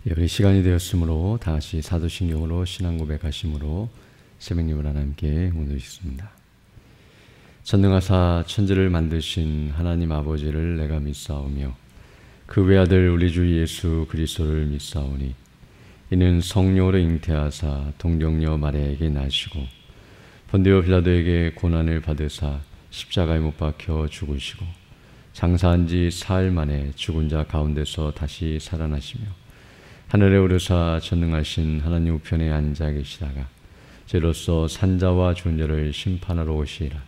우리 시간이 되었으므로 다시 사도신경으로 신앙 고백하심으로 새벽님을 하나님께 모두있습니다. 전능하사 천지를 만드신 하나님 아버지를 내가 믿사오며 그 외아들 우리 주 예수 그리스도를 믿사오니 이는 성령으로 잉태하사 동정녀 마리아에게 나시고 본디오 빌라도에게 고난을 받으사 십자가에 못 박혀 죽으시고 장사한 지 사흘 만에 죽은 자 가운데서 다시 살아나시며 하늘에 오르사 전능하신 하나님 우편에 앉아 계시다가 죄로서 산자와 죽은 자를 심판하러 오시리라.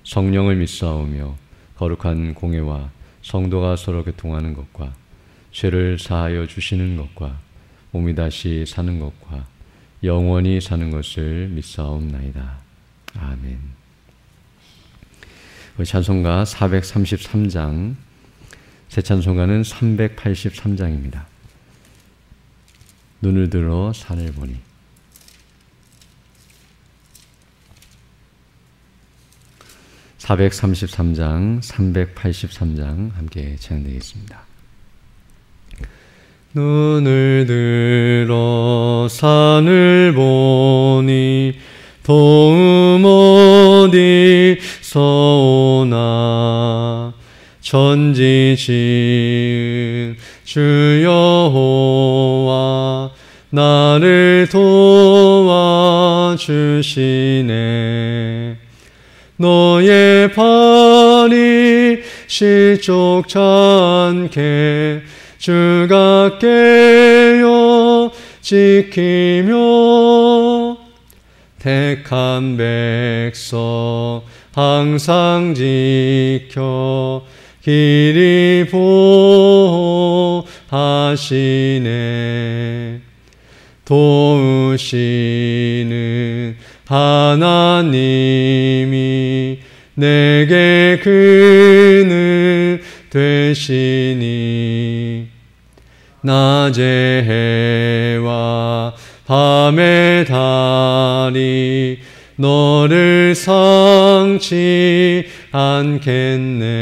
성령을 믿사오며 거룩한 공회와 성도가 서로 교통하는 것과 죄를 사하여 주시는 것과 몸이 다시 사는 것과 영원히 사는 것을 믿사옵나이다. 아멘. 찬송가 433장, 새 찬송가는 383장입니다. 눈을 들어 산을 보니. (433장) (383장) 함께 찬양되겠습니다. 눈을 들어 산을 보니 도움 어디서 오나 천지 지은 주 여호와 나를 도와주시네. 너의 발이 실족치 않게 주가 깨어 지키며 택한 백성 항상 지켜 길이 보호하시네. 도우시는 하나님이 내게 그늘 되시니 낮의 해와 밤의 달이 너를 상치 않겠네.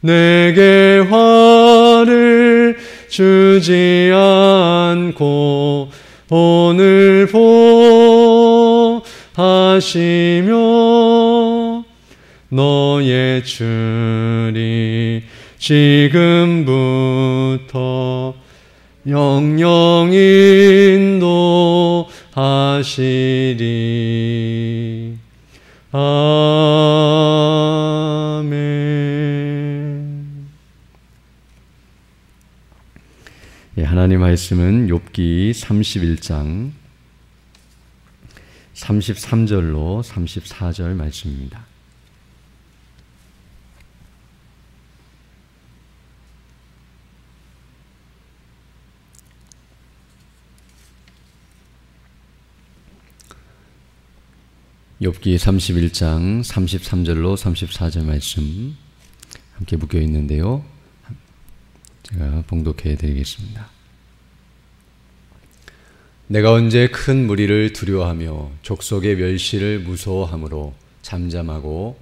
내게 화를 주지 않고 오늘 보하시며 너의 줄이 지금부터 영영 인도하시리. 아멘. 하나님 말씀은 욥기 31장 33절로 34절 말씀입니다. 욥기 31장 33절로 34절 말씀 함께 묶여 있는데요. 제가 봉독해 드리겠습니다. 내가 언제 큰 무리를 두려워하며 족속의 멸시를 무서워함으로 잠잠하고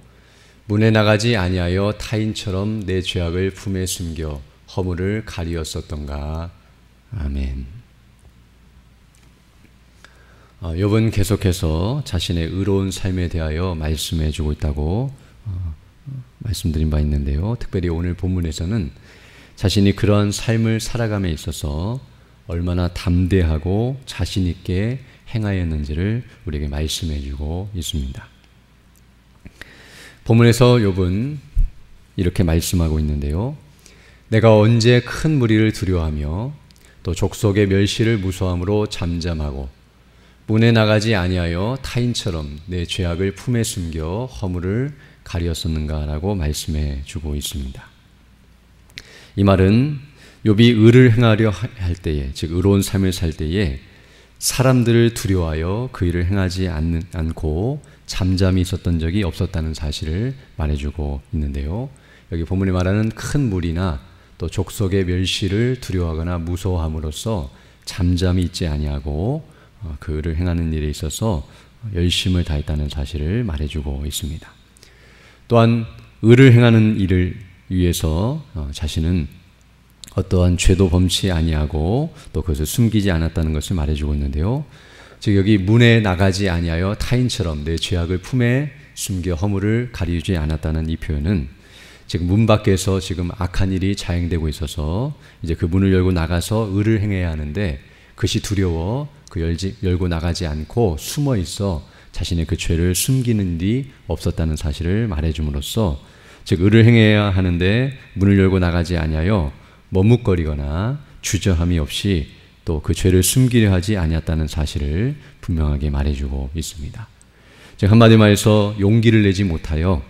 문에 나가지 아니하여 타인처럼 내 죄악을 품에 숨겨 허물을 가리었었던가. 아멘. 욥은 계속해서 자신의 의로운 삶에 대하여 말씀해 주고 있다고 말씀드린 바 있는데요. 특별히 오늘 본문에서는 자신이 그러한 삶을 살아감에 있어서 얼마나 담대하고 자신 있게 행하였는지를 우리에게 말씀해 주고 있습니다. 본문에서 욥은 이렇게 말씀하고 있는데요. 내가 언제 큰 무리를 두려워하며 또 족속의 멸시를 무서워함으로 잠잠하고 문에 나가지 아니하여 타인처럼 내 죄악을 품에 숨겨 허물을 가리었었는가라고 말씀해 주고 있습니다. 이 말은 욥이 의를 행하려 할 때에, 즉 의로운 삶을 살 때에 사람들을 두려워하여 그 일을 행하지 않고 잠잠히 있었던 적이 없었다는 사실을 말해주고 있는데요. 여기 본문에 말하는 큰 무리나 또 족속의 멸시를 두려워하거나 무서워함으로써 잠잠히 있지 아니하고 그 의를 행하는 일에 있어서 열심을 다했다는 사실을 말해주고 있습니다. 또한 의를 행하는 일을 위해서 자신은 어떠한 죄도 범치 아니하고 또 그것을 숨기지 않았다는 것을 말해주고 있는데요. 즉 여기 문에 나가지 아니하여 타인처럼 내 죄악을 품에 숨겨 허물을 가리우지 않았다는 이 표현은 지금 문 밖에서 지금 악한 일이 자행되고 있어서 이제 그 문을 열고 나가서 의를 행해야 하는데 그것이 두려워 열고 나가지 않고 숨어 있어 자신의 그 죄를 숨기는 일이 없었다는 사실을 말해줌으로써 즉 의를 행해야 하는데 문을 열고 나가지 아니하여 머뭇거리거나 주저함이 없이 또 그 죄를 숨기려 하지 아니했다는 사실을 분명하게 말해주고 있습니다. 즉 한마디 말해서 용기를 내지 못하여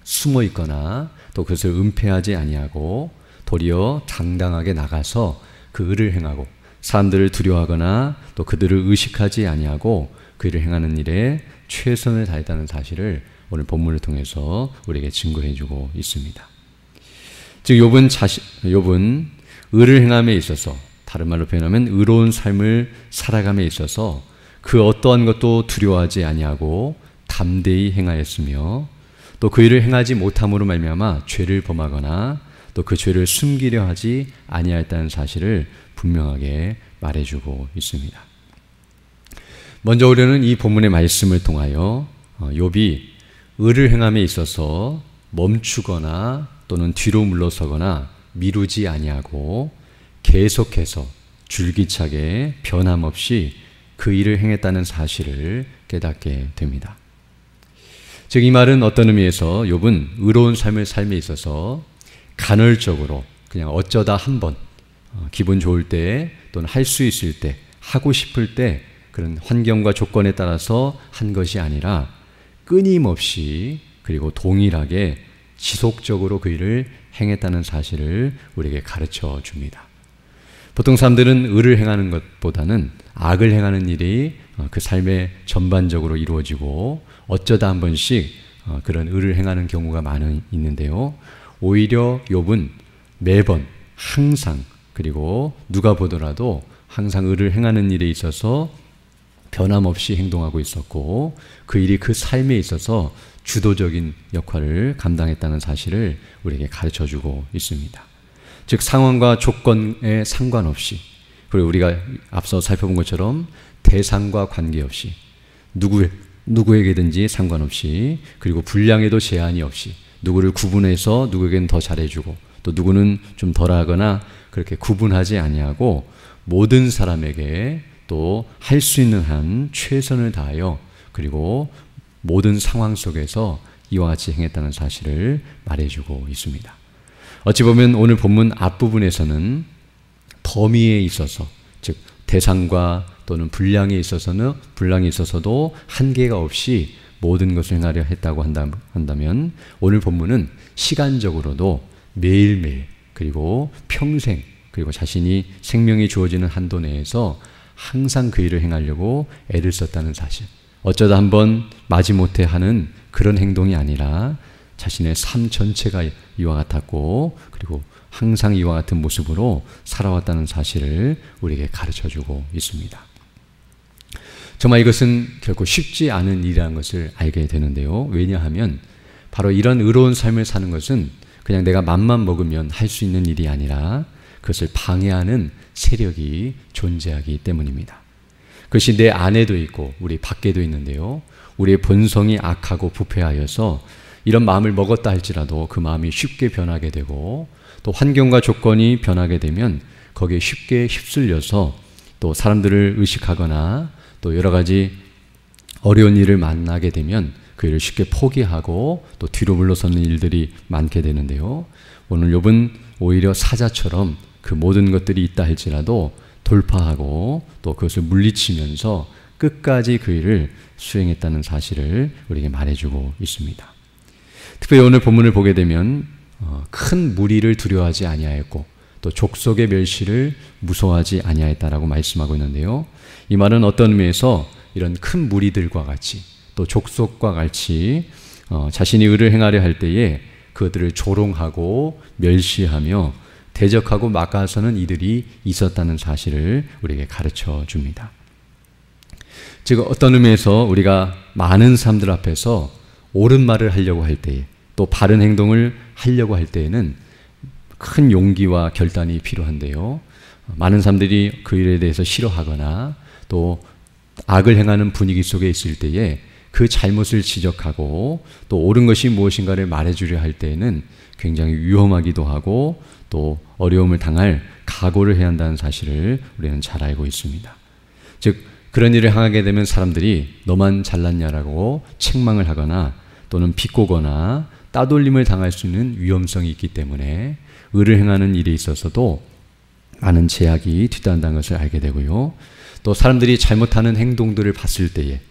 숨어 있거나 또 그것을 은폐하지 아니하고 도리어 당당하게 나가서 그 의를 행하고 사람들을 두려워하거나 또 그들을 의식하지 아니하고 그 일을 행하는 일에 최선을 다했다는 사실을 오늘 본문을 통해서 우리에게 증거해주고 있습니다. 즉 욥은 의를 행함에 있어서 다른 말로 표현하면 의로운 삶을 살아감에 있어서 그 어떠한 것도 두려워하지 아니하고 담대히 행하였으며 또 그 일을 행하지 못함으로 말미암아 죄를 범하거나 또 그 죄를 숨기려 하지 아니하였다는 사실을 분명하게 말해주고 있습니다. 먼저 우리는 이 본문의 말씀을 통하여 욥이 의를 행함에 있어서 멈추거나 또는 뒤로 물러서거나 미루지 아니하고 계속해서 줄기차게 변함없이 그 일을 행했다는 사실을 깨닫게 됩니다. 즉 이 말은 어떤 의미에서 욥은 의로운 삶을 삶에 있어서 간헐적으로 그냥 어쩌다 한번 기분 좋을 때 또는 할 수 있을 때 하고 싶을 때 그런 환경과 조건에 따라서 한 것이 아니라 끊임없이 그리고 동일하게 지속적으로 그 일을 행했다는 사실을 우리에게 가르쳐 줍니다. 보통 사람들은 의를 행하는 것보다는 악을 행하는 일이 그 삶에 전반적으로 이루어지고 어쩌다 한 번씩 그런 의를 행하는 경우가 많이 있는데요. 오히려 욥은 매번 항상 그리고 누가 보더라도 항상 의를 행하는 일에 있어서 변함없이 행동하고 있었고 그 일이 그 삶에 있어서 주도적인 역할을 감당했다는 사실을 우리에게 가르쳐주고 있습니다. 즉 상황과 조건에 상관없이 그리고 우리가 앞서 살펴본 것처럼 대상과 관계없이 누구에게든지 상관없이 그리고 분량에도 제한이 없이 누구를 구분해서 누구에게는 더 잘해주고 또 누구는 좀 덜하거나 그렇게 구분하지 아니하고 모든 사람에게 또 할 수 있는 한 최선을 다하여 그리고 모든 상황 속에서 이와 같이 행했다는 사실을 말해주고 있습니다. 어찌 보면 오늘 본문 앞부분에서는 범위에 있어서 즉 대상과 또는 분량에 있어서도 한계가 없이 모든 것을 행하려 했다고 한다면 오늘 본문은 시간적으로도 매일매일 그리고 평생 그리고 자신이 생명이 주어지는 한도 내에서 항상 그 일을 행하려고 애를 썼다는 사실, 어쩌다 한번 마지못해 하는 그런 행동이 아니라 자신의 삶 전체가 이와 같았고 그리고 항상 이와 같은 모습으로 살아왔다는 사실을 우리에게 가르쳐주고 있습니다. 정말 이것은 결코 쉽지 않은 일이라는 것을 알게 되는데요. 왜냐하면 바로 이런 의로운 삶을 사는 것은 그냥 내가 맘만 먹으면 할 수 있는 일이 아니라 그것을 방해하는 세력이 존재하기 때문입니다. 그것이 내 안에도 있고 우리 밖에도 있는데요. 우리의 본성이 악하고 부패하여서 이런 마음을 먹었다 할지라도 그 마음이 쉽게 변하게 되고 또 환경과 조건이 변하게 되면 거기에 쉽게 휩쓸려서 또 사람들을 의식하거나 또 여러 가지 어려운 일을 만나게 되면 그 일을 쉽게 포기하고 또 뒤로 물러서는 일들이 많게 되는데요. 오늘 욥은 오히려 사자처럼 그 모든 것들이 있다 할지라도 돌파하고 또 그것을 물리치면서 끝까지 그 일을 수행했다는 사실을 우리에게 말해주고 있습니다. 특별히 오늘 본문을 보게 되면 큰 무리를 두려워하지 아니하였고 또 족속의 멸시를 무서워하지 아니하였다라고 말씀하고 있는데요. 이 말은 어떤 의미에서 이런 큰 무리들과 같이 또 족속과 같이 자신이 의를 행하려 할 때에 그들을 조롱하고 멸시하며 대적하고 막아서는 이들이 있었다는 사실을 우리에게 가르쳐 줍니다. 즉 어떤 의미에서 우리가 많은 사람들 앞에서 옳은 말을 하려고 할 때에 또 바른 행동을 하려고 할 때에는 큰 용기와 결단이 필요한데요. 많은 사람들이 그 일에 대해서 싫어하거나 또 악을 행하는 분위기 속에 있을 때에 그 잘못을 지적하고 또 옳은 것이 무엇인가를 말해주려 할 때에는 굉장히 위험하기도 하고 또 어려움을 당할 각오를 해야 한다는 사실을 우리는 잘 알고 있습니다. 즉 그런 일을 행하게 되면 사람들이 너만 잘났냐라고 책망을 하거나 또는 비꼬거나 따돌림을 당할 수 있는 위험성이 있기 때문에 의를 행하는 일에 있어서도 많은 제약이 뒤따른다는 것을 알게 되고요. 또 사람들이 잘못하는 행동들을 봤을 때에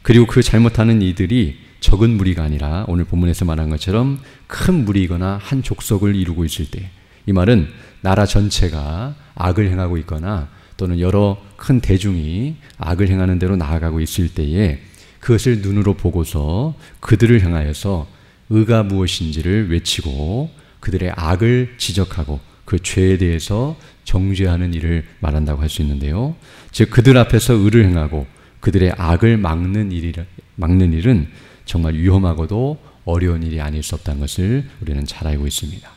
그리고 그 잘못하는 이들이 적은 무리가 아니라 오늘 본문에서 말한 것처럼 큰 무리이거나 한 족속을 이루고 있을 때, 이 말은 나라 전체가 악을 행하고 있거나 또는 여러 큰 대중이 악을 행하는 대로 나아가고 있을 때에 그것을 눈으로 보고서 그들을 향하여서 의가 무엇인지를 외치고 그들의 악을 지적하고 그 죄에 대해서 정죄하는 일을 말한다고 할 수 있는데요. 즉 그들 앞에서 의를 행하고 그들의 악을 막는 일은 정말 위험하고도 어려운 일이 아닐 수 없다는 것을 우리는 잘 알고 있습니다.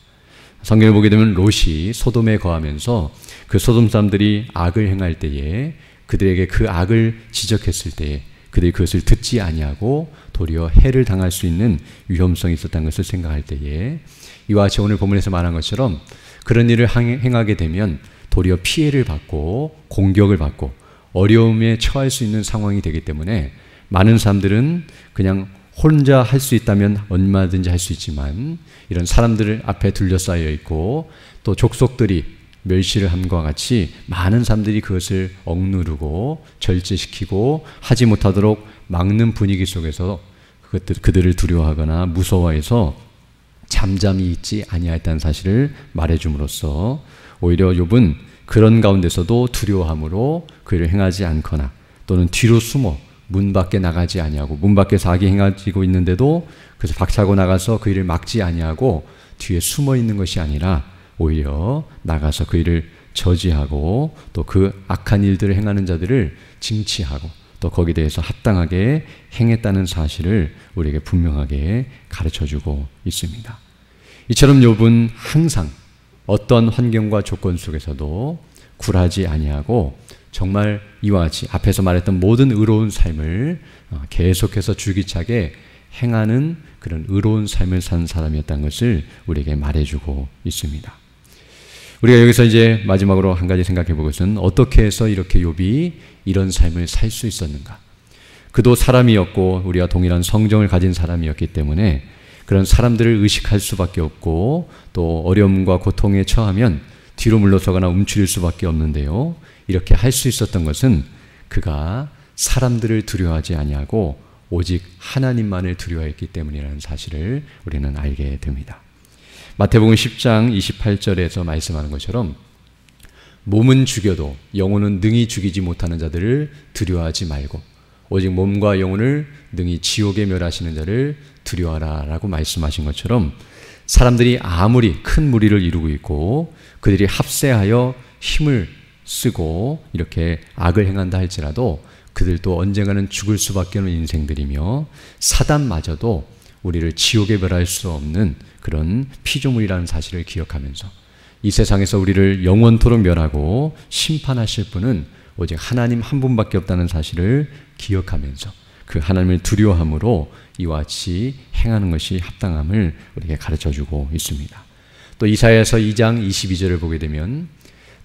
성경을 보게 되면 롯이 소돔에 거하면서 그 소돔 사람들이 악을 행할 때에 그들에게 그 악을 지적했을 때에 그들이 그것을 듣지 아니하고 도리어 해를 당할 수 있는 위험성이 있었다는 것을 생각할 때에 이와 같이 오늘 본문에서 말한 것처럼 그런 일을 행하게 되면 도리어 피해를 받고 공격을 받고 어려움에 처할 수 있는 상황이 되기 때문에 많은 사람들은 그냥 혼자 할 수 있다면 얼마든지 할 수 있지만 이런 사람들 앞에 둘러싸여 있고 또 족속들이 멸시를 함과 같이 많은 사람들이 그것을 억누르고 절제시키고 하지 못하도록 막는 분위기 속에서 그들을 두려워하거나 무서워해서 잠잠히 있지 아니하였다는 사실을 말해줌으로써 오히려 욥은 그런 가운데서도 두려워함으로 그 일을 행하지 않거나 또는 뒤로 숨어 문 밖에 나가지 아니하고 문 밖에서 악이 행하고 있는데도 그래서 박차고 나가서 그 일을 막지 아니하고 뒤에 숨어 있는 것이 아니라 오히려 나가서 그 일을 저지하고 또 그 악한 일들을 행하는 자들을 징치하고 또 거기에 대해서 합당하게 행했다는 사실을 우리에게 분명하게 가르쳐주고 있습니다. 이처럼 욥은 항상 어떤 환경과 조건 속에서도 굴하지 아니하고 정말 이와 같이 앞에서 말했던 모든 의로운 삶을 계속해서 줄기차게 행하는 그런 의로운 삶을 사는 사람이었다는 것을 우리에게 말해주고 있습니다. 우리가 여기서 이제 마지막으로 한 가지 생각해 볼 것은 어떻게 해서 이렇게 욥이 이런 삶을 살 수 있었는가. 그도 사람이었고 우리와 동일한 성정을 가진 사람이었기 때문에 그런 사람들을 의식할 수밖에 없고 또 어려움과 고통에 처하면 뒤로 물러서거나 움츠릴 수밖에 없는데요. 이렇게 할 수 있었던 것은 그가 사람들을 두려워하지 아니하고 오직 하나님만을 두려워했기 때문이라는 사실을 우리는 알게 됩니다. 마태복음 10장 28절에서 말씀하는 것처럼 몸은 죽여도 영혼은 능히 죽이지 못하는 자들을 두려워하지 말고 오직 몸과 영혼을 능히 지옥에 멸하시는 자를 두려워하라 라고 말씀하신 것처럼 사람들이 아무리 큰 무리를 이루고 있고 그들이 합세하여 힘을 쓰고 이렇게 악을 행한다 할지라도 그들도 언젠가는 죽을 수밖에 없는 인생들이며 사단마저도 우리를 지옥에 멸할 수 없는 그런 피조물이라는 사실을 기억하면서 이 세상에서 우리를 영원토록 멸하고 심판하실 분은 오직 하나님 한 분밖에 없다는 사실을 기억하면서 그 하나님을 두려워함으로 이와 같이 행하는 것이 합당함을 우리에게 가르쳐주고 있습니다. 또 이사야서 2장 22절을 보게 되면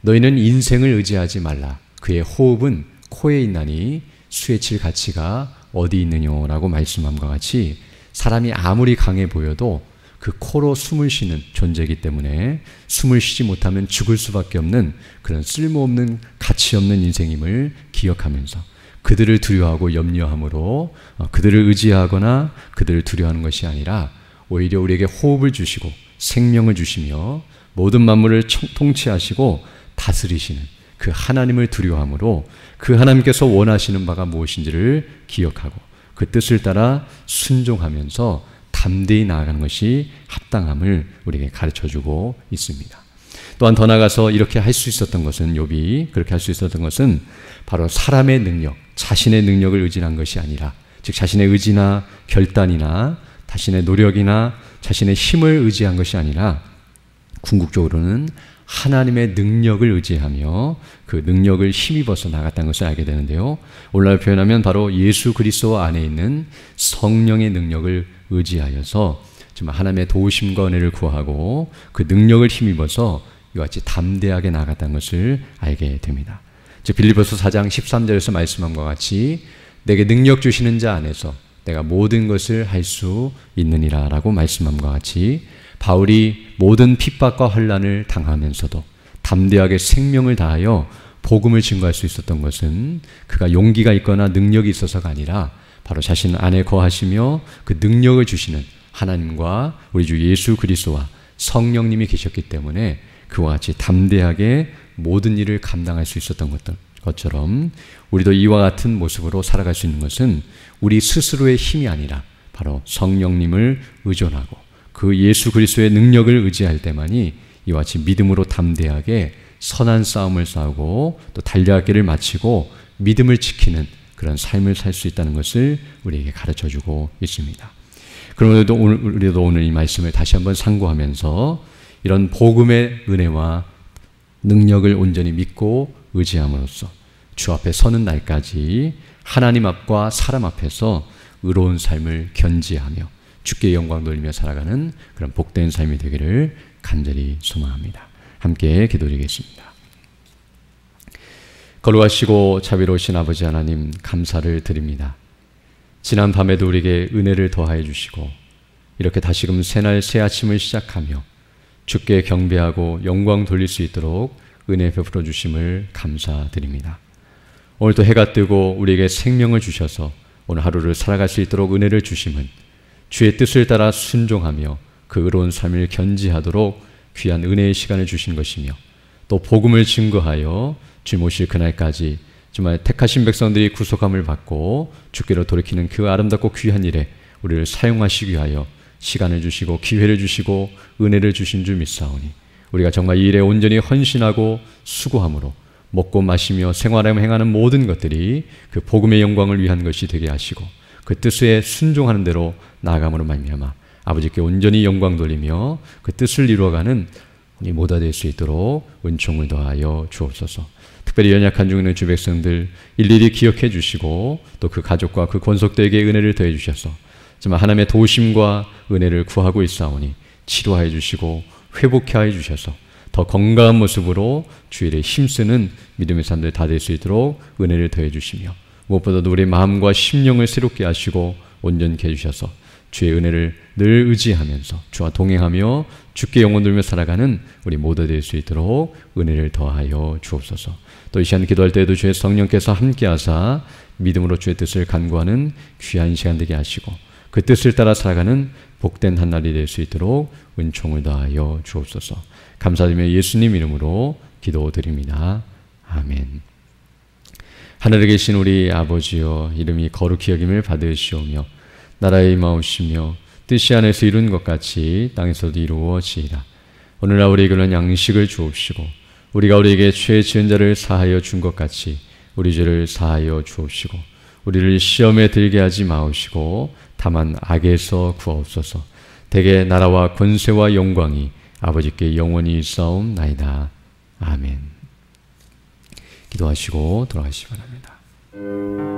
너희는 인생을 의지하지 말라. 그의 호흡은 코에 있나니 수에 칠 가치가 어디 있느냐라고 말씀함과 같이 사람이 아무리 강해 보여도 그 코로 숨을 쉬는 존재이기 때문에 숨을 쉬지 못하면 죽을 수밖에 없는 그런 쓸모없는 가치 없는 인생임을 기억하면서 그들을 두려워하고 염려함으로 그들을 의지하거나 그들을 두려워하는 것이 아니라 오히려 우리에게 호흡을 주시고 생명을 주시며 모든 만물을 통치하시고 다스리시는 그 하나님을 두려워함으로 그 하나님께서 원하시는 바가 무엇인지를 기억하고 그 뜻을 따라 순종하면서 담대히 나아가는 것이 합당함을 우리에게 가르쳐주고 있습니다. 또한 더 나아가서 이렇게 할 수 있었던 것은 욥이 그렇게 할 수 있었던 것은 바로 사람의 능력, 자신의 능력을 의지한 것이 아니라 즉 자신의 의지나 결단이나 자신의 노력이나 자신의 힘을 의지한 것이 아니라 궁극적으로는 하나님의 능력을 의지하며 그 능력을 힘입어서 나갔다는 것을 알게 되는데요. 오늘날 표현하면 바로 예수 그리스도 안에 있는 성령의 능력을 의지하여서 정말 하나님의 도우심과 은혜를 구하고 그 능력을 힘입어서 이와 같이 담대하게 나갔다는 것을 알게 됩니다. 즉 빌립보서 4장 13절에서 말씀함과 같이 내게 능력 주시는 자 안에서 내가 모든 것을 할 수 있느니라 라고 말씀함과 같이 바울이 모든 핍박과 환난을 당하면서도 담대하게 생명을 다하여 복음을 증거할 수 있었던 것은 그가 용기가 있거나 능력이 있어서가 아니라 바로 자신 안에 거하시며 그 능력을 주시는 하나님과 우리 주 예수 그리스도와 성령님이 계셨기 때문에 그와 같이 담대하게 모든 일을 감당할 수 있었던 것처럼 우리도 이와 같은 모습으로 살아갈 수 있는 것은 우리 스스로의 힘이 아니라 바로 성령님을 의존하고 그 예수 그리스도의 능력을 의지할 때만이 이와 같이 믿음으로 담대하게 선한 싸움을 싸우고 또 달려갈 길을 마치고 믿음을 지키는 그런 삶을 살 수 있다는 것을 우리에게 가르쳐주고 있습니다. 그러므로 우리도 오늘 이 말씀을 다시 한번 상고하면서 이런 복음의 은혜와 능력을 온전히 믿고 의지함으로써 주 앞에 서는 날까지 하나님 앞과 사람 앞에서 의로운 삶을 견지하며 주께 영광 돌리며 살아가는 그런 복된 삶이 되기를 간절히 소망합니다. 함께 기도드리겠습니다. 거룩하시고 자비로우신 아버지 하나님 감사를 드립니다. 지난 밤에도 우리에게 은혜를 더하여 주시고 이렇게 다시금 새날 새 아침을 시작하며 주께 경배하고 영광 돌릴 수 있도록 은혜 베풀어 주심을 감사드립니다. 오늘도 해가 뜨고 우리에게 생명을 주셔서 오늘 하루를 살아갈 수 있도록 은혜를 주심은 주의 뜻을 따라 순종하며 그 의로운 삶을 견지하도록 귀한 은혜의 시간을 주신 것이며 또 복음을 증거하여 주 모실 그날까지 정말 택하신 백성들이 구속함을 받고 주께로 돌이키는 그 아름답고 귀한 일에 우리를 사용하시기 위하여 시간을 주시고 기회를 주시고 은혜를 주신 줄 믿사오니 우리가 정말 이 일에 온전히 헌신하고 수고함으로 먹고 마시며 생활하며 행하는 모든 것들이 그 복음의 영광을 위한 것이 되게 하시고 그 뜻에 순종하는 대로 나아감으로 말미암아 아버지께 온전히 영광 돌리며 그 뜻을 이루어가는 우리 모두 될 수 있도록 은총을 더하여 주옵소서. 특별히 연약한 중에 있는 주 백성들 일일이 기억해 주시고 또 그 가족과 그 권속들에게 은혜를 더해 주셔서 정말 하나님의 도우심과 은혜를 구하고 있사오니 치료하여 주시고 회복하여 주셔서 더 건강한 모습으로 주일에 힘쓰는 믿음의 사람들 다 될 수 있도록 은혜를 더해 주시며 무엇보다도 우리의 마음과 심령을 새롭게 하시고 온전케 해주셔서 주의 은혜를 늘 의지하면서 주와 동행하며 주께 영혼 들며 살아가는 우리 모두 될 수 있도록 은혜를 더하여 주옵소서. 또 이 시간 기도할 때에도 주의 성령께서 함께하사 믿음으로 주의 뜻을 간구하는 귀한 시간 되게 하시고 그 뜻을 따라 살아가는 복된 한날이 될 수 있도록 은총을 더하여 주옵소서. 감사드리며 예수님 이름으로 기도드립니다. 아멘. 하늘에 계신 우리 아버지여 이름이 거룩히 여김을 받으시오며 나라의 임하옵시며 뜻이 하늘에서 이룬 것 같이 땅에서도 이루어지이다. 오늘날 우리에게는 양식을 주옵시고 우리가 우리에게 죄 지은 자를 사하여 준 것 같이 우리 죄를 사하여 주옵시고 우리를 시험에 들게 하지 마옵시고 다만 악에서 구하옵소서. 대개 나라와 권세와 영광이 아버지께 영원히 있사옵나이다. 아멘. 기도하시고 돌아가시기 바랍니다.